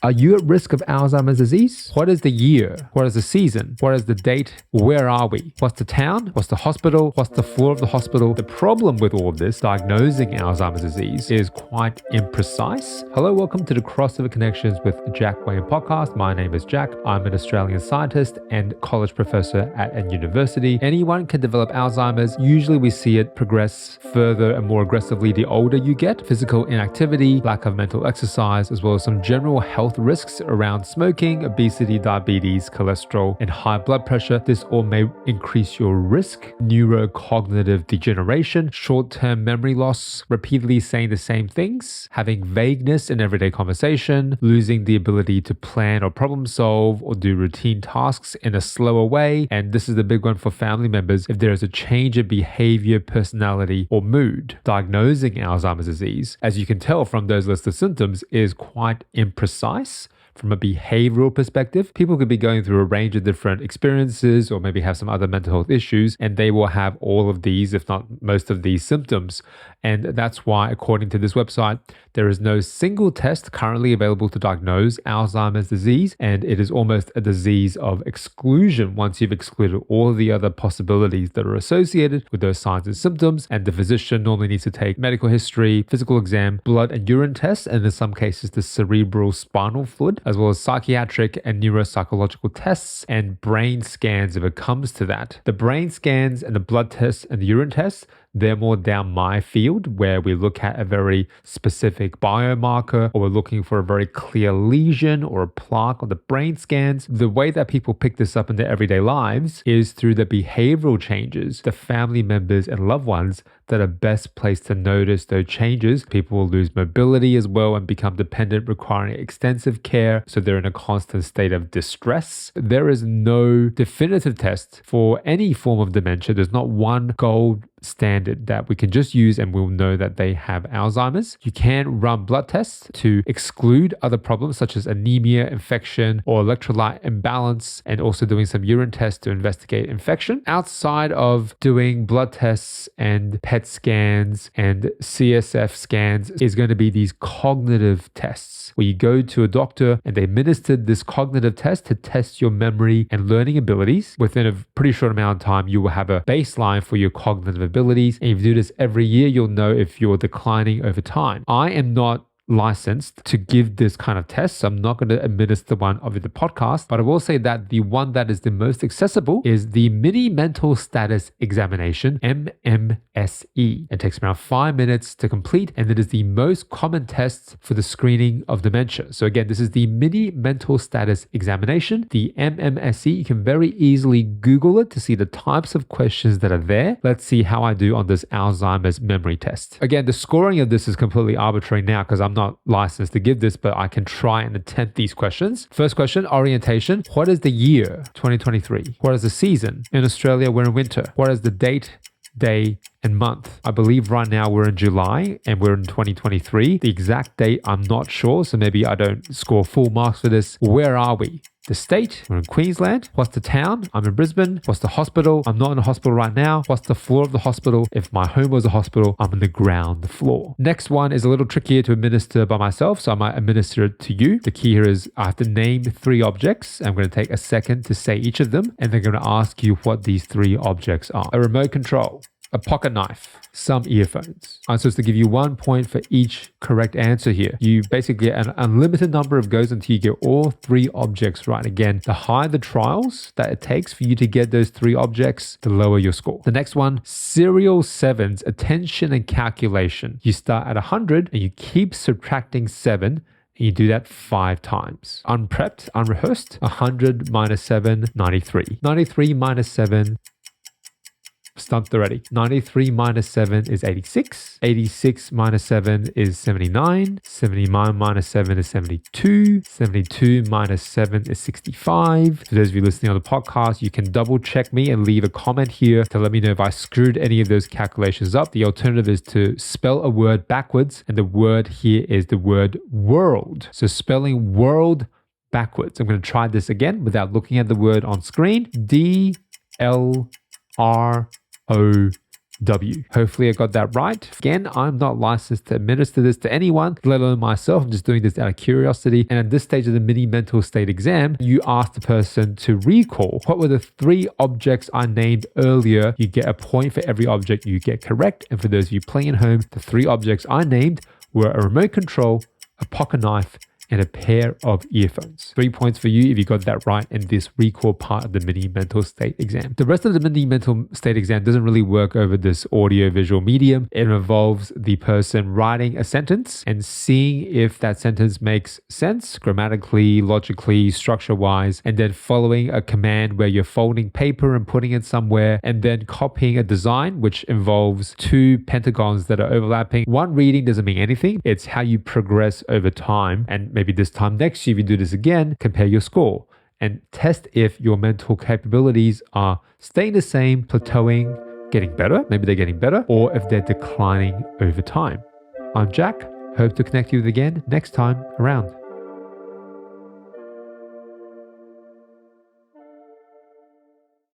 Are you at risk of Alzheimer's disease? What is the year? What is the season? What is the date? Where are we? What's the town? What's the hospital? What's the floor of the hospital? The problem with all of this, diagnosing Alzheimer's disease, is quite imprecise. Hello, welcome to the Crossover Connections with Jack Wang Podcast. My name is Jack. I'm an Australian scientist and college professor at a university. Anyone can develop Alzheimer's. Usually we see it progress further and more aggressively the older you get. Physical inactivity, lack of mental exercise, as well as some general health risks around smoking, obesity, diabetes, cholesterol, and high blood pressure. This all may increase your risk. Neurocognitive degeneration, short-term memory loss, repeatedly saying the same things, having vagueness in everyday conversation, losing the ability to plan or problem solve or do routine tasks in a slower way. And this is the big one for family members. If there is a change in behavior, personality, or mood, diagnosing Alzheimer's disease, as you can tell from those list of symptoms, is quite imprecise. From a behavioral perspective, people could be going through a range of different experiences or maybe have some other mental health issues, and they will have all of these, if not most of these symptoms. And that's why, according to this website, there is no single test currently available to diagnose Alzheimer's disease, and it is almost a disease of exclusion once you've excluded all the other possibilities that are associated with those signs and symptoms. And the physician normally needs to take medical history, physical exam, blood and urine tests, and in some cases the cerebral spinal fluid, as well as psychiatric and neuropsychological tests and brain scans if it comes to that. The brain scans and the blood tests and the urine tests, they're more down my field, where we look at a very specific biomarker, or we're looking for a very clear lesion or a plaque on the brain scans. The way that people pick this up in their everyday lives is through the behavioral changes, the family members and loved ones that are best placed to notice those changes. People will lose mobility as well and become dependent, requiring extensive care. So they're in a constant state of distress. There is no definitive test for any form of dementia. There's not one gold standard that we can just use and we'll know that they have Alzheimer's. You can run blood tests to exclude other problems such as anemia, infection, or electrolyte imbalance, and also doing some urine tests to investigate infection. Outside of doing blood tests and PET scans and CSF scans is going to be these cognitive tests, where you go to a doctor and they administered this cognitive test to test your memory and learning abilities. Within a pretty short amount of time, you will have a baseline for your cognitive abilities. And if you do this every year, you'll know if you're declining over time. I am not licensed to give this kind of test, so I'm not going to administer one over the podcast, but I will say that the one that is the most accessible is the Mini Mental Status Examination, MMSE. It takes around 5 minutes to complete, and it is the most common test for the screening of dementia. So again, this is the Mini Mental Status Examination, the MMSE. You can very easily Google it to see the types of questions that are there. Let's see how I do on this Alzheimer's memory test. Again, the scoring of this is completely arbitrary now because I'm not licensed to give this, but I can try and attempt these questions. First question, orientation. What is the year? 2023. What is the season? In Australia, we're in winter. What is the date, day, and month? I believe right now we're in July and we're in 2023. The exact date, I'm not sure, so maybe I don't score full marks for this. Where are we? The state, we're in Queensland. What's the town? I'm in Brisbane. What's the hospital? I'm not in a hospital right now. What's the floor of the hospital? If my home was a hospital, I'm on the ground floor. Next one is a little trickier to administer by myself, so I might administer it to you. The key here is I have to name 3 objects. I'm going to take a second to say each of them, and then I'm going to ask you what these 3 objects are. A remote control, a pocket knife, some earphones. I'm supposed to give you 1 point for each correct answer here. You basically get an unlimited number of goes until you get all 3 objects right. Again, the higher the trials that it takes for you to get those 3 objects, the lower your score. The next one, serial sevens, attention and calculation. You start at 100 and you keep subtracting 7. And you do that 5 times. Unprepped, unrehearsed, 100 minus 7, 93. 93 minus 7, stumped already. 93 minus 7 is 86. 86 minus 7 is 79. 79 minus 7 is 72. 72 minus 7 is 65. For those of you listening on the podcast, you can double check me and leave a comment here to let me know if I screwed any of those calculations up. The alternative is to spell a word backwards, and the word here is the word world. So spelling world backwards. I'm going to try this again without looking at the word on screen. D-L-R-O W. Hopefully I got that right. Again, I'm not licensed to administer this to anyone, let alone myself. I'm just doing this out of curiosity. And at this stage of the mini mental state exam, you ask the person to recall what were the 3 objects I named earlier. You get a point for every object you get correct. And for those of you playing at home, the 3 objects I named were a remote control, a pocket knife, and a pair of earphones. 3 points for you if you got that right in this recall part of the mini mental state exam. The rest of the mini mental state exam doesn't really work over this audio visual medium. It involves the person writing a sentence and seeing if that sentence makes sense grammatically, logically, structure-wise, and then following a command where you're folding paper and putting it somewhere, and then copying a design which involves 2 pentagons that are overlapping. One reading doesn't mean anything. It's how you progress over time, and maybe this time next year, if you do this again, compare your score and test if your mental capabilities are staying the same, plateauing, getting better, maybe they're getting better, or if they're declining over time. I'm Jack. Hope to connect you again next time around.